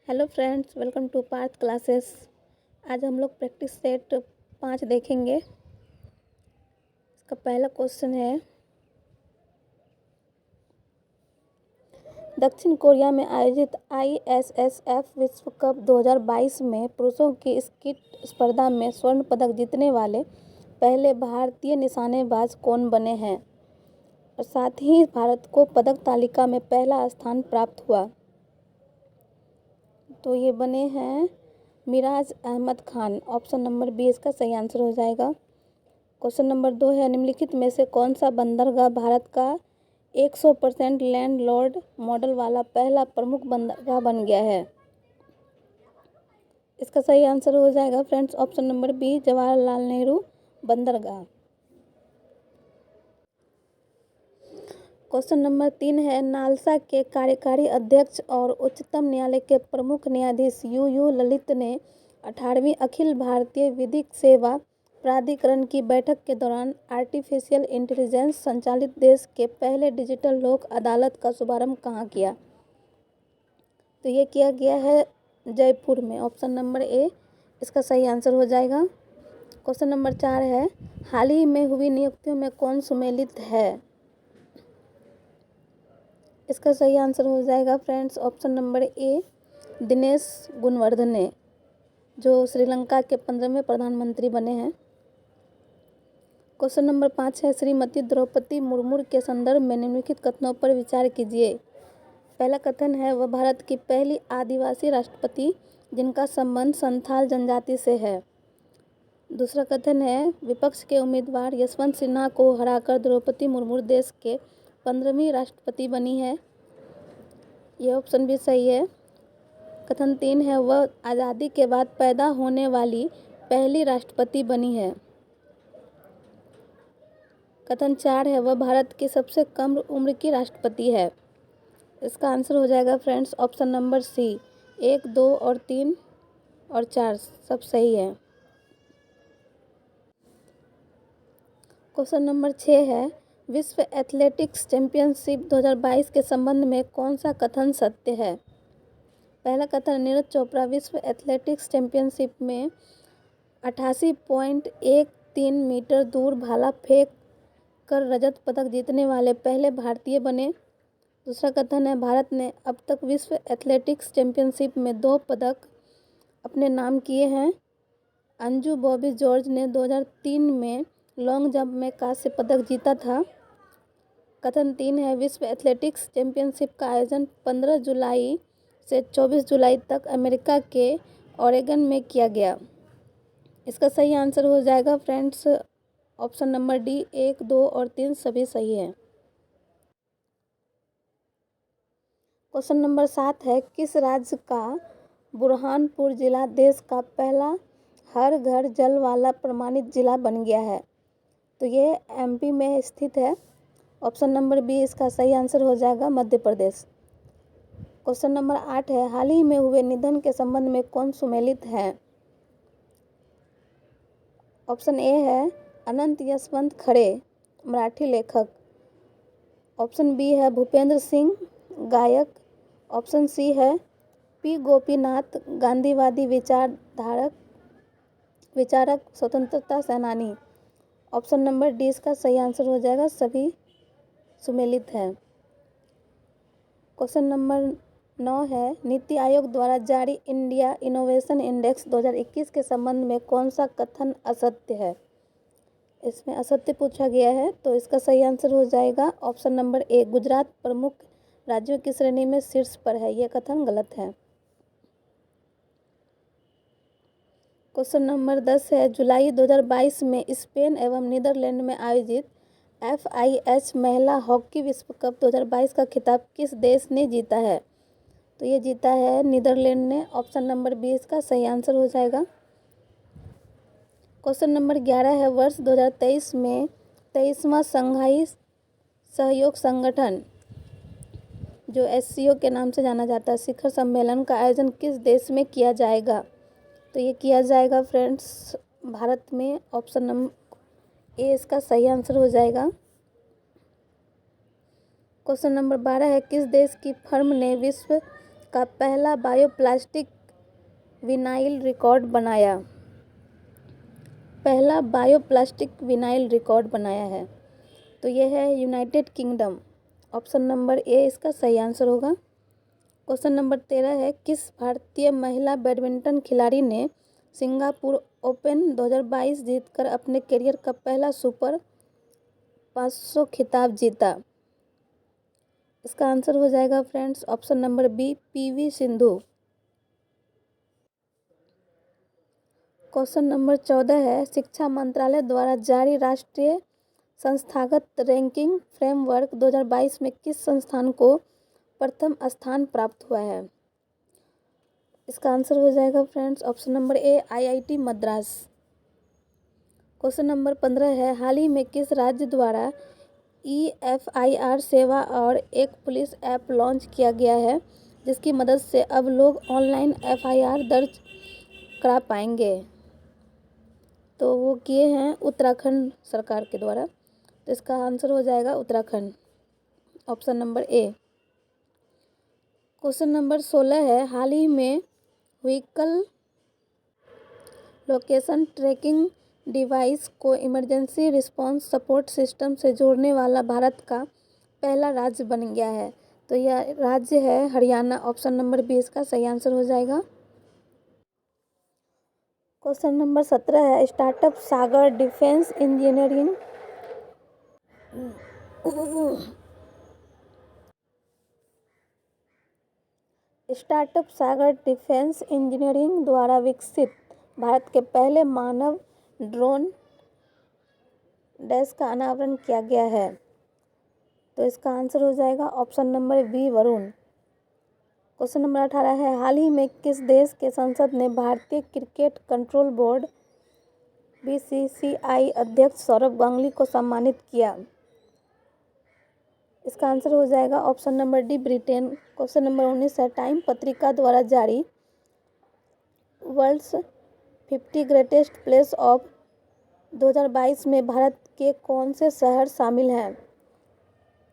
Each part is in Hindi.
Hello friends, welcome to Parth classes. आज हम लोग प्रैक्टिस सेट 5 देखेंगे। इसका पहला क्वेश्चन है, दक्षिण कोरिया में आयोजित ISSF विश्व कप 2022 में पुरुषों की स्कीट स्पर्धा में स्वर्ण पदक जीतने वाले पहले भारतीय निशानेबाज कौन बने हैं, और साथ ही भारत को पदक तालिका में पहला स्थान प्राप्त हुआ। तो ये बने हैं Miraj Ahmed Khan. Option number B इसका सही आंसर हो जाएगा। क्वेश्चन नंबर 2 है, निम्नलिखित में से कौन सा बंदरगाह भारत का 100% लैंडलॉर्ड मॉडल वाला पहला प्रमुख बंदरगाह बन गया है। इसका सही आंसर हो जाएगा friends option number B, Jawaharlal Nehru बंदरगाह। क्वेश्चन नंबर 3 है, नालसा के कार्यकारी अध्यक्ष और उच्चतम न्यायालय के प्रमुख न्यायाधीश यू ललित ने 18वीं अखिल भारतीय विधिक सेवा प्राधिकरण की बैठक के दौरान आर्टिफिशियल इंटेलिजेंस संचालित देश के पहले डिजिटल लोक अदालत का शुभारंभ कहाँ किया। तो ये किया गया है जयपुर में। ऑप्शन नंबर ए इसका सही आंसर हो जाएगा। क्वेश्चन नंबर 4 है, हाल ही में हुई नियुक्तियों में कौन सम्मिलित है। इसका सही आंसर हो जाएगा friends option number A, Dinesh Gunawardena, जो श्रीलंका के 15वें प्रधानमंत्री बने हैं। क्वेश्चन नंबर 5 है, श्रीमती द्रौपदी मुर्मू के संदर्भ में निम्नलिखित कथनों पर विचार कीजिए। पहला कथन है, वह भारत की पहली आदिवासी राष्ट्रपति जिनका संबंध संथाल जनजाति से है। दूसरा कथन है, विपक्ष के उम्मीदवार यशवंत सिन्हा को हराकर द्रौपदी मुर्मू देश के 15वीं राष्ट्रपति बनी है। यह ऑप्शन भी सही है। कथन 3 है, वह आज़ादी के बाद पैदा होने वाली पहली राष्ट्रपति बनी है। कथन 4 है, वह भारत की सबसे कम उम्र की राष्ट्रपति है। इसका आंसर हो जाएगा फ्रेंड्स ऑप्शन नंबर सी, 1, 2 और 3 और 4 सब सही है। क्वेश्चन नंबर 6 है, विश्व एथलेटिक्स चैंपियनशिप 2022 के संबंध में कौन सा कथन सत्य है। पहला कथन, नीरज चोपड़ा विश्व एथलेटिक्स चैंपियनशिप में 88.13 मीटर दूर भाला फेंक कर रजत पदक जीतने वाले पहले भारतीय बने। दूसरा कथन है, भारत ने अब तक विश्व एथलेटिक्स चैंपियनशिप में 2 पदक अपने नाम किए हैं। अंजू बॉबी जॉर्ज ने 2003 में लॉन्ग जंप में कांस्य पदक जीता था। कथन 3 है, विश्व एथलेटिक्स चैंपियनशिप का आयोजन 15 जुलाई से 24 जुलाई तक अमेरिका के ओरेगन में किया गया। इसका सही आंसर हो जाएगा फ्रेंड्स ऑप्शन नंबर डी, 1, 2 और 3 सभी सही है। क्वेश्चन नंबर 7 है, किस राज्य का बुरहानपुर जिला देश का पहला हर घर जल वाला प्रमाणित जिला बन गया है। तो ये MP में स्थित है। ऑप्शन नंबर बी इसका सही आंसर हो जाएगा, मध्य प्रदेश। क्वेश्चन नंबर 8 है, हाल ही में हुए निधन के संबंध में कौन सम्मिलित है। ऑप्शन ए है, अनंत यशवंत खड़े, मराठी लेखक। ऑप्शन बी है, भूपेंद्र सिंह, गायक। ऑप्शन सी है, P गोपीनाथ, गांधीवादी विचारक, स्वतंत्रता सेनानी। ऑप्शन नंबर डी इसका सही आंसर हो जाएगा, सभी सम्मिलित है। क्वेश्चन नंबर 9 है, नीति आयोग द्वारा जारी इंडिया इनोवेशन इंडेक्स 2021 के संबंध में कौन सा कथन असत्य है। इसमें असत्य पूछा गया है, तो इसका सही आंसर हो जाएगा ऑप्शन नंबर ए, गुजरात प्रमुख राज्यों की श्रेणी में शीर्ष पर है। यह कथन गलत है। क्वेश्चन नंबर 10 है, जुलाई 2022 में स्पेन एवं नीदरलैंड में आयोजित FIH महिला हॉकी विश्व कप 2022 का खिताब किस देश ने जीता है। तो ये जीता है नीदरलैंड ने। ऑप्शन नंबर बी इसका सही आंसर हो जाएगा। क्वेश्चन नंबर 11 है, वर्ष 2023 में 23वां शंघाई सहयोग संगठन, जो SCO के नाम से जाना जाता है, शिखर सम्मेलन का आयोजन किस देश में किया जाएगा। तो ये किया जाएगा फ्रेंड्स भारत में। ऑप्शन नंबर ए इसका सही आंसर हो जाएगा। क्वेश्चन नंबर 12 है, किस देश की फर्म ने विश्व का पहला बायोप्लास्टिक विनाइल रिकॉर्ड बनाया? पहला बायोप्लास्टिक विनाइल रिकॉर्ड बनाया है तो यह है United kingdom. Option number A इसका सही आंसर होगा। क्वेश्चन नंबर 13 है, किस भारतीय महिला बैडमिंटन खिलाड़ी ने सिंगापुर ओपन 2022 जीतकर अपने करियर का पहला सुपर 500 खिताब जीता? इसका आंसर हो जाएगा friends option number B, P V Sindhu. Question number 14 है, शिक्षा मंत्रालय द्वारा जारी राष्ट्रीय संस्थागत रैंकिंग फ्रेमवर्क 2022 में किस संस्थान को प्रथम स्थान प्राप्त हुआ है? इसका आंसर हो जाएगा friends option number A, IIT Madras. Question number 15 है, हाल ही में किस राज्य द्वारा EFIR सेवा और एक पुलिस ऐप लॉन्च किया गया है जिसकी मदद से अब लोग ऑनलाइन FIR दर्ज करा पाएंगे? तो वो किए हैं उत्तराखंड सरकार के द्वारा, तो इसका आंसर हो जाएगा Uttarakhand, option number A. Question number 16 है, हाल ही में व्हीकल लोकेशन ट्रैकिंग डिवाइस को इमरजेंसी रिस्पांस सपोर्ट सिस्टम से जोड़ने वाला भारत का पहला राज्य बन गया है तो यह राज्य है हरियाणा। ऑप्शन नंबर बी इसका सही आंसर हो जाएगा। क्वेश्चन नंबर 17 है, स्टार्टअप सागर डिफेंस इंजीनियरिंग स्टार्टअप सागर डिफेंस इंजीनियरिंग द्वारा विकसित भारत के पहले मानव ड्रोन डैश का अनावरण किया गया है तो इसका आंसर हो जाएगा option number B, Varun. Question number 18 है, हाल ही में किस देश के संसद ने भारतीय क्रिकेट कंट्रोल बोर्ड BCCI अध्यक्ष सौरव गांगुली को सम्मानित किया? इसका आंसर हो जाएगा option number D, Britain. Question number 19 है, टाइम पत्रिका द्वारा जारी वर्ल्ड्स 50 ग्रेटेस्ट प्लेस ऑफ 2022 में भारत के कौन से शहर शामिल हैं?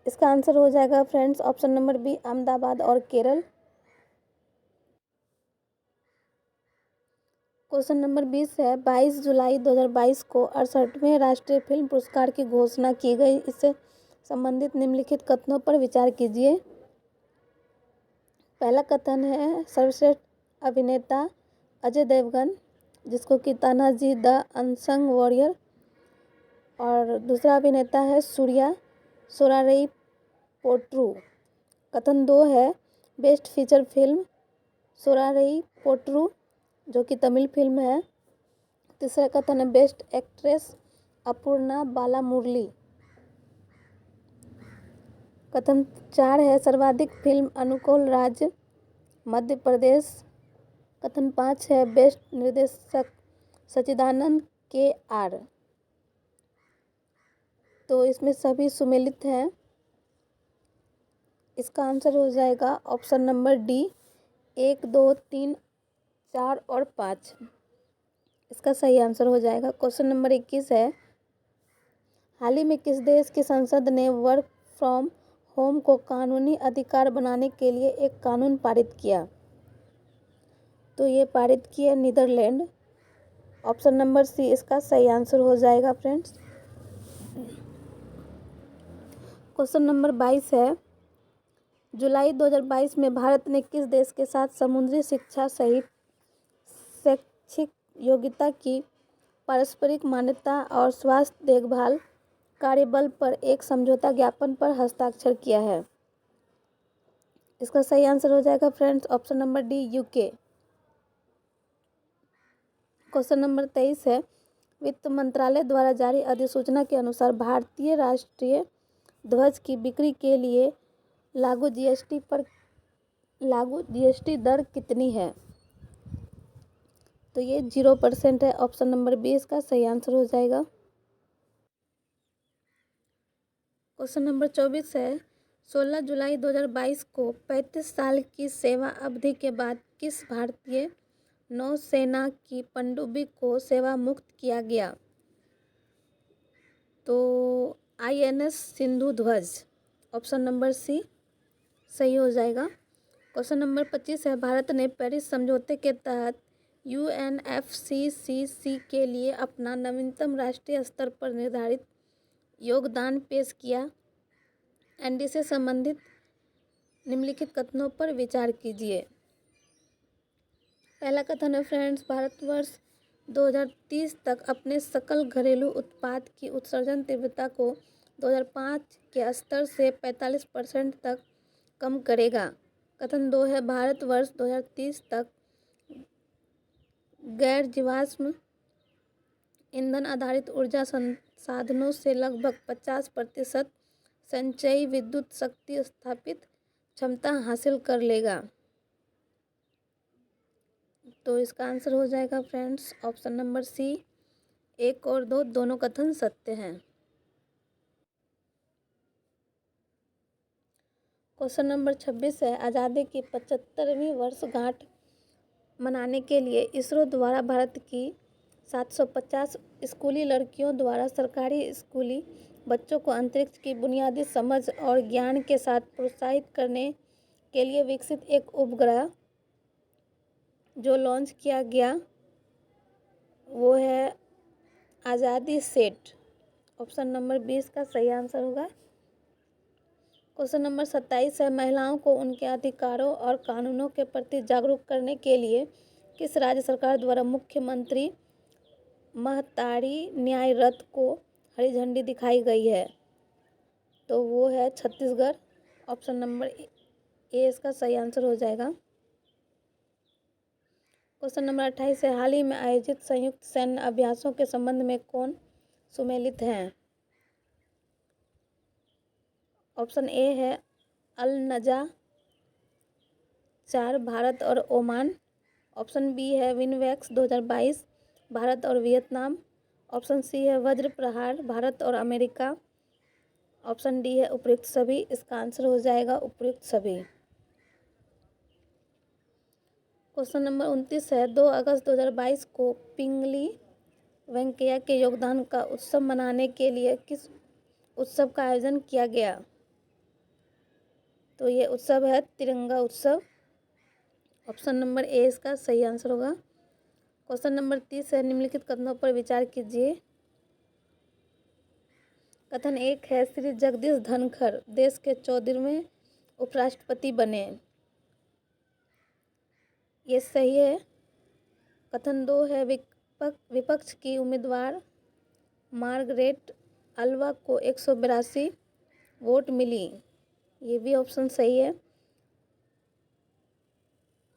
इसका आंसर हो जाएगा friends option number B, Ahmedabad और केरल। क्वेश्चन नंबर 20 है, 22 जुलाई 2022 को 68वें राष्ट्रीय फिल्म पुरस्कार की घोषणा की गई, इससे संबंधित निम्नलिखित कथनों पर विचार कीजिए। पहला कथन है, सर्वश्रेष्ठ अभिनेता अजय देवगन, जिसको कि तानाजी द अनसंग वॉरियर, और दूसरा अभिनेता है सूर्या सोरारई पोट्रू। कथन 2 है, best feature film Soorarai Pottru, जो कि तमिल फिल्म है। तीसरा कथन है, बेस्ट एक्ट्रेस अपूर्णा बालामुरली। कथन 4 है, सर्वाधिक फिल्म अनुकूल राज्य मध्य प्रदेश। कथन 5 है, बेस्ट निर्देशक सच्चिदानंद KR। तो इसमें सभी सुमेलित हैं। इसका आंसर हो जाएगा ऑप्शन नंबर डी, 1, 2, 3, 4 और 5 इसका सही आंसर हो जाएगा। क्वेश्चन नंबर 21 है, हाल ही में किस देश की संसद ने वर्क फ्रॉम होम को कानूनी अधिकार बनाने के लिए एक कानून पारित किया? तो ये पारित किया नीदरलैंड। ऑप्शन नंबर सी इसका सही आंसर हो जाएगा फ्रेंड्स। क्वेश्चन नंबर 22 है, जुलाई 2022 में भारत ने किस देश के साथ समुद्री शिक्षा सहित शैक्षिक योग्यता की पारस्परिक मान्यता और स्वास्थ्य देखभाल कार्यबल पर एक समझौता ज्ञापन पर हस्ताक्षर किया है? इसका सही आंसर हो जाएगा friends option number D, UK। Question number 23 है, वित्त मंत्रालय द्वारा जारी अधिसूचना के अनुसार भारतीय राष्ट्रीय ध्वज की बिक्री के लिए लागू GST दर कितनी है? तो ये 0% है। ऑप्शन नंबर बी इसका सही आंसर हो जाएगा। क्वेश्चन नंबर 24 है, 16 जुलाई 2022 को 35 साल की सेवा अवधि के बाद किस भारतीय नौसेना की पनडुब्बी को सेवा मुक्त किया गया? तो INS सिंधु ध्वज। ऑप्शन नंबर सी सही हो जाएगा। क्वेश्चन नंबर 25 है, भारत ने पेरिस समझौते के तहत UNFCCC के लिए अपना नवीनतम राष्ट्रीय स्तर पर निर्धारित योगदान पेश किया। एनडी से संबंधित निम्नलिखित कथनों पर विचार कीजिए। पहला कथन है फ्रेंड्स, भारतवर्ष 2030 तक अपने सकल घरेलू उत्पाद की उत्सर्जन तीव्रता को 2005 के स्तर से 45% तक कम करेगा। कथन 2 है, भारतवर्ष 2030 तक गैर जीवाश्म ईंधन आधारित ऊर्जा संसाधनों से लगभग 50% संचयी विद्युत शक्ति स्थापित क्षमता हासिल कर लेगा। तो इसका आंसर हो जाएगा फ्रेंड्स ऑप्शन नंबर सी। 1 और 2 दोनों कथन सत्य हैं। क्वेश्चन नंबर 26 है, आज़ादी की 75वीं वर्षगांठ मनाने के लिए इसरो द्वारा भारत की 750 स्कूली लड़कियों द्वारा सरकारी स्कूली बच्चों को अंतरिक्ष की बुनियादी समझ और ज्ञान के साथ प्रोत्साहित करने के लिए विकसित एक उपग्रह जो लॉन्च किया गया वो है आज़ादी सेट। ऑप्शन नंबर 20 का सही आंसर होगा। क्वेश्चन नंबर 27 है, महिलाओं को उनके अधिकारों और कानूनों के प्रति जागरूक करने के लिए किस राज्य सरकार द्वारा मुख्यमंत्री महतारी न्याय रथ को हरी झंडी दिखाई गई है? तो वो है छत्तीसगढ़। ऑप्शन नंबर ए इसका सही आंसर हो जाएगा। क्वेश्चन नंबर 28 है, हाल ही में आयोजित संयुक्त सैन्य अभ्यासों के संबंध में कौन सुमेलित हैं? ऑप्शन ए है अल नजा 4 भारत और ओमान। ऑप्शन बी है विनवेक्स 2022 भारत और वियतनाम। ऑप्शन सी है वज्र प्रहार भारत और अमेरिका। ऑप्शन डी है उपयुक्त सभी। इसका आंसर हो जाएगा उपयुक्त सभी। क्वेश्चन नंबर 29 है, 2 अगस्त 2022 को पिंगली वेंकैया के योगदान का उत्सव मनाने के लिए किस उत्सव का आयोजन किया गया? तो ये उत्सव है तिरंगा उत्सव। ऑप्शन नंबर ए इसका सही आंसर होगा। क्वेश्चन नंबर 30 है, निम्नलिखित कथनों पर विचार कीजिए। कथन 1 है, श्री जगदीश धनखड़ देश के 14वें उपराष्ट्रपति बने। ये सही है। कथन 2 है, विपक्ष की उम्मीदवार मार्गरेट अल्वा को 182 वोट मिली। ये भी ऑप्शन सही है।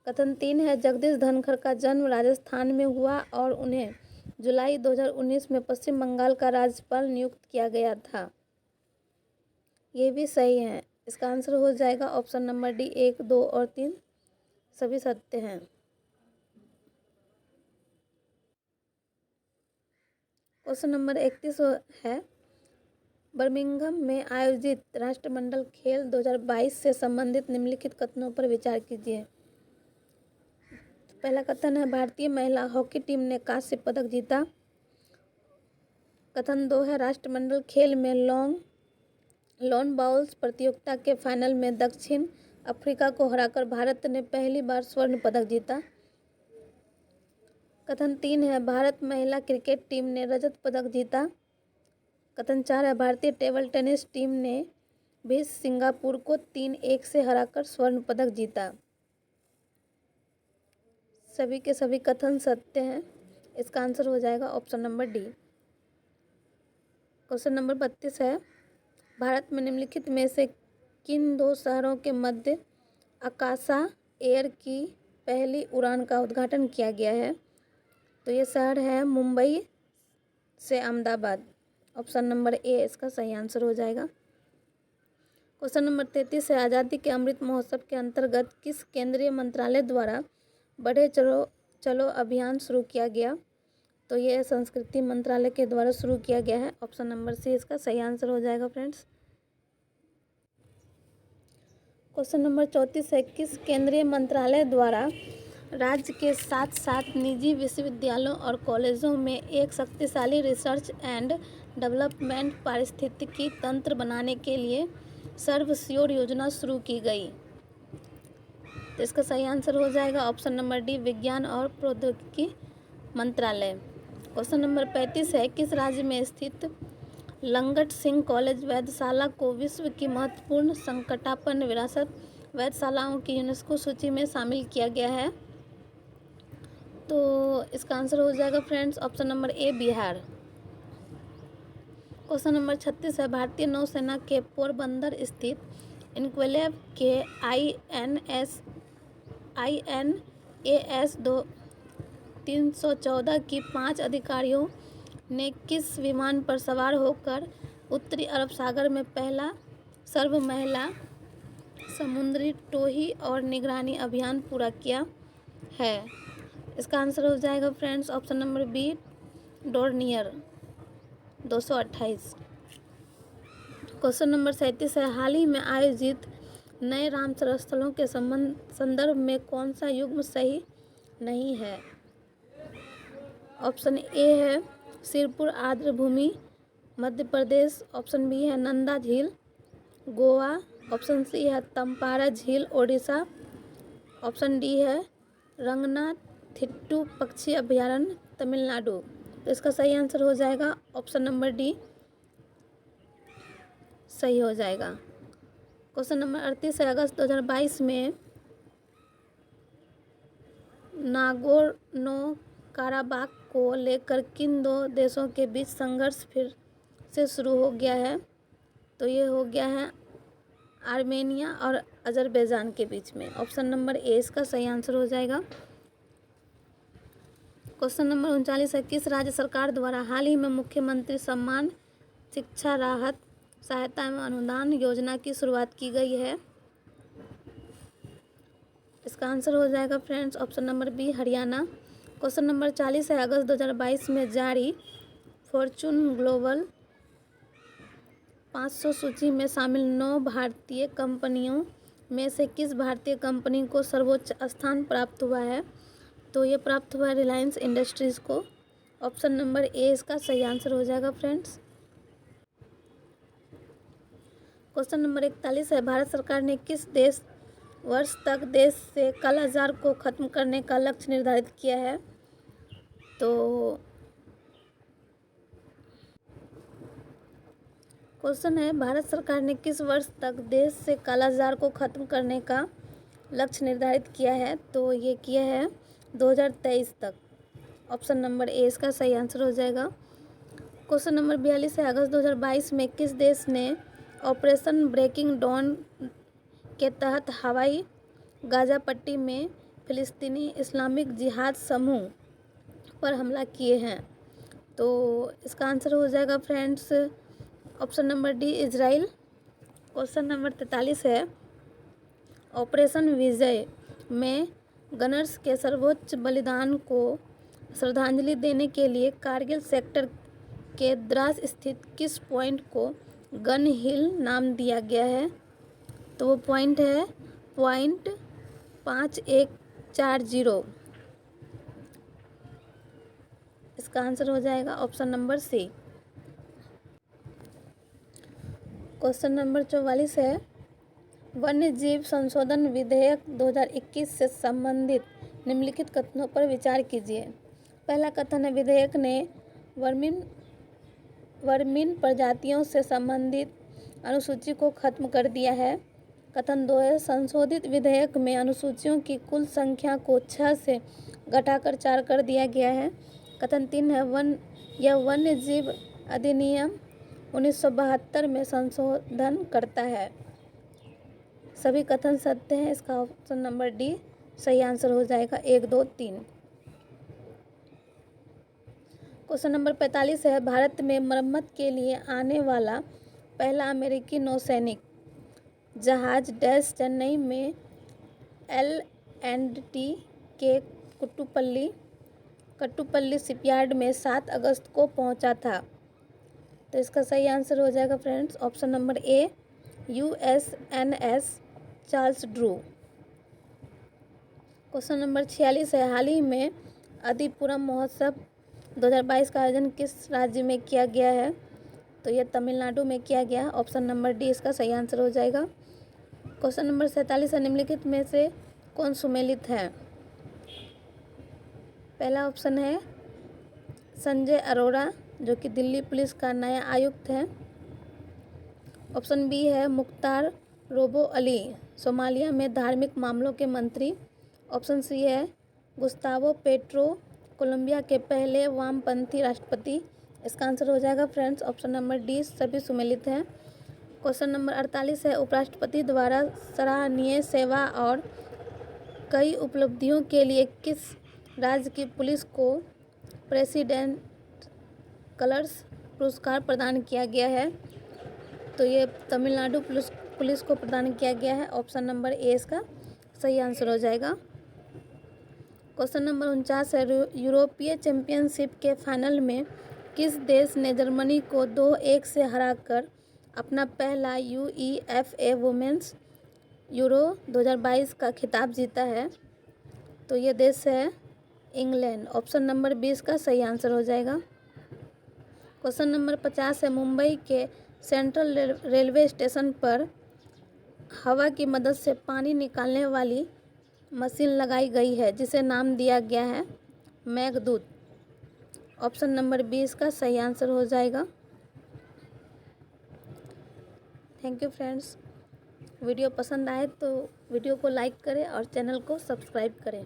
कथन 3 है, जगदीश धनखड़ का जन्म राजस्थान में हुआ और उन्हें जुलाई 2019 में पश्चिम बंगाल का राज्यपाल नियुक्त किया गया था। ये भी सही है। इसका आंसर हो जाएगा ऑप्शन नंबर डी। 1, 2 और 3 सभी सत्य हैं। क्वेश्चन नंबर 31 है, बर्मिंघम में आयोजित राष्ट्रमंडल खेल 2022 से संबंधित निम्नलिखित कथनों पर विचार कीजिए। पहला कथन है, भारतीय महिला हॉकी टीम ने कांस्य पदक जीता। कथन 2 है, राष्ट्रमंडल खेल में लॉन बाउल्स प्रतियोगिता के फाइनल में दक्षिण अफ्रीका को हराकर भारत ने पहली बार स्वर्ण पदक जीता। कथन 3 है, भारत महिला क्रिकेट टीम ने रजत पदक जीता। कथन 4 है, भारतीय टेबल टेनिस टीम ने भी सिंगापुर को 3-1 से हराकर स्वर्ण पदक जीता। सभी के सभी कथन सत्य हैं। इसका आंसर हो जाएगा option number D. Question number 32 है, भारत में निम्नलिखित में से किन 2 शहरों के मध्य आकाशा एयर की पहली उड़ान का उद्घाटन किया गया है? तो ये शहर है मुंबई से अहमदाबाद। ऑप्शन नंबर ए इसका सही आंसर हो जाएगा। क्वेश्चन नंबर 33 है, आज़ादी के अमृत महोत्सव के अंतर्गत किस केंद्रीय मंत्रालय द्वारा बढ़े चलो अभियान शुरू किया गया? तो ये संस्कृति मंत्रालय के द्वारा शुरू किया गया है। ऑप्शन नंबर सी इसका सही आंसर हो जाएगा फ्रेंड्स। क्वेश्चन नंबर 34 है, किस केंद्रीय मंत्रालय द्वारा राज्य के साथ साथ निजी विश्वविद्यालयों और कॉलेजों में एक शक्तिशाली रिसर्च एंड डेवलपमेंट पारिस्थितिकी तंत्र बनाने के लिए सर्वशिक्षा योजना शुरू की गई? तो इसका सही आंसर हो जाएगा ऑप्शन नंबर डी, विज्ञान और प्रौद्योगिकी मंत्रालय। क्वेश्चन नंबर 35 है, किस राज्य में स्थित लंगट सिंह कॉलेज वेधशाला को विश्व की महत्वपूर्ण संकटापन्न विरासत वेधशालाओं की यूनेस्को सूची में शामिल किया गया है? तो इसका आंसर हो जाएगा friends option number A, Bihar. Question number 36 है, भारतीय नौसेना के पोरबंदर स्थित इनक्लेव के INAS 314 की 5 अधिकारियों ने किस विमान पर सवार होकर उत्तरी अरब सागर में पहला सर्व महिला समुद्री टोही और निगरानी अभियान पूरा किया है? इसका आंसर हो जाएगा friends option number B, Dornier 228। Question number 37 है, हाल ही में आयोजित नए रामसर स्थलों के संदर्भ में कौन सा युग्म सही नहीं है? ऑप्शन ए है सिरपुर आर्द्र भूमि मध्य प्रदेश, ऑप्शन बी है नंदा झील गोवा, ऑप्शन सी है तम्पारा झील ओडिशा, ऑप्शन डी है रंगनाथिट्टू पक्षी अभयारण्य तमिलनाडु। तो इसका सही आंसर हो जाएगा ऑप्शन नंबर डी, सही हो जाएगा। क्वेश्चन नंबर 38 है, अगस्त 2022 में नागोर्नो काराबाख को लेकर किन दो देशों के बीच संघर्ष फिर से शुरू हो गया है? तो ये हो गया है आर्मेनिया और अजरबैजान के बीच में। ऑप्शन नंबर ए इसका सही आंसर हो जाएगा। क्वेश्चन नंबर 39 है, किस राज्य सरकार द्वारा हाल ही में मुख्यमंत्री सम्मान शिक्षा राहत सहायता एवं अनुदान योजना की शुरुआत की गई है? इसका आंसर हो जाएगा friends option number B, Haryana. Question number 40 है, अगस्त 2022 में जारी फॉर्च्यून ग्लोबल 500 सूची में शामिल 9 भारतीय कंपनियों में से किस भारतीय कंपनी को सर्वोच्च स्थान प्राप्त हुआ है? तो ये प्राप्त हुआ है रिलायंस इंडस्ट्रीज़ को। ऑप्शन नंबर ए इसका सही आंसर हो जाएगा फ्रेंड्स। क्वेश्चन नंबर 41 है, भारत सरकार ने किस वर्ष तक देश से कालाजार को खत्म करने का लक्ष्य निर्धारित किया है? तो क्वेश्चन है, भारत सरकार ने किस वर्ष तक देश से कालाजार को खत्म करने का लक्ष्य निर्धारित किया है? तो ये किया है 2023 तक। ऑप्शन नंबर ए इसका सही आंसर हो जाएगा। क्वेश्चन नंबर 42 है, अगस्त 2022 में किस देश ने ऑपरेशन ब्रेकिंग डॉन के तहत हवाई गाजा पट्टी में फिलिस्तीनी इस्लामिक जिहाद समूह पर हमला किए हैं? तो इसका आंसर हो जाएगा friends option number D, Israel. Question number 43 है, ऑपरेशन विजय में गनर्स के सर्वोच्च बलिदान को श्रद्धांजलि देने के लिए कारगिल सेक्टर के द्रास स्थित किस पॉइंट को गन हिल नाम दिया गया है? तो वो पॉइंट है पॉइंट 5140। इसका आंसर हो जाएगा option number C. Question number 44 है, वन्य जीव संशोधन विधेयक 2021 से संबंधित निम्नलिखित कथनों पर विचार कीजिए। पहला कथन है, विधेयक ने वर्मीन प्रजातियों से संबंधित अनुसूची को खत्म कर दिया है। कथन 2 है, संशोधित विधेयक में अनुसूचियों की कुल संख्या को 6 से घटाकर 4 कर दिया गया है। कथन 3 है, यह वन्य जीव अधिनियम 1972 में संशोधन करता है। सभी कथन सत्य हैं। इसका ऑप्शन नंबर डी सही आंसर हो जाएगा 1, 2, 3। क्वेश्चन नंबर 45 है, भारत में मरम्मत के लिए आने वाला पहला अमेरिकी नौसैनिक जहाज डैश चेन्नई में L&T के कट्टुपल्ली शिपयार्ड में 7 अगस्त को पहुंचा था। तो इसका सही आंसर हो जाएगा friends option number A, USNS Charles Drew. Question number 46 है, हाल ही में अधिपुरम महोत्सव 2022 का आयोजन किस राज्य में किया गया है? तो यह तमिलनाडु में किया गया। ऑप्शन नंबर डी इसका सही आंसर हो जाएगा। क्वेश्चन नंबर 47 है, निम्नलिखित में से कौन सुमेलित है? पहला ऑप्शन है संजय अरोड़ा, जो कि दिल्ली पुलिस का नया आयुक्त है। ऑप्शन बी है मुख्तार रोबो अली, सोमालिया में धार्मिक मामलों के मंत्री। ऑप्शन सी है गुस्तावो पेट्रो, कोलंबिया के पहले वामपंथी राष्ट्रपति। इसका आंसर हो जाएगा फ्रेंड्स ऑप्शन नंबर डी, सभी सुमेलित हैं। क्वेश्चन नंबर 48 है उपराष्ट्रपति द्वारा सराहनीय सेवा और कई उपलब्धियों के लिए किस राज्य की पुलिस को प्रेसिडेंट कलर्स पुरस्कार प्रदान किया गया है? तो ये तमिलनाडु पुलिस को प्रदान किया गया है। ऑप्शन नंबर ए इसका सही आंसर हो जाएगा। क्वेश्चन नंबर 49 है यूरोपीय चैंपियनशिप के फाइनल में किस देश ने जर्मनी को 2-1 से हराकर अपना पहला UEFA वुमेन्स यूरो 2022 का खिताब जीता है? तो ये देश है इंग्लैंड। ऑप्शन नंबर 20 का सही आंसर हो जाएगा। क्वेश्चन नंबर 50 है मुंबई के सेंट्रल रेलवे स्टेशन पर हवा की मदद से पानी निकालने वाली मशीन लगाई गई है जिसे नाम दिया गया है मेघदूत। ऑप्शन नंबर 20 का सही आंसर हो जाएगा। Thank you friends. वीडियो पसंद आए तो वीडियो को लाइक करें और चैनल को सब्सक्राइब करें।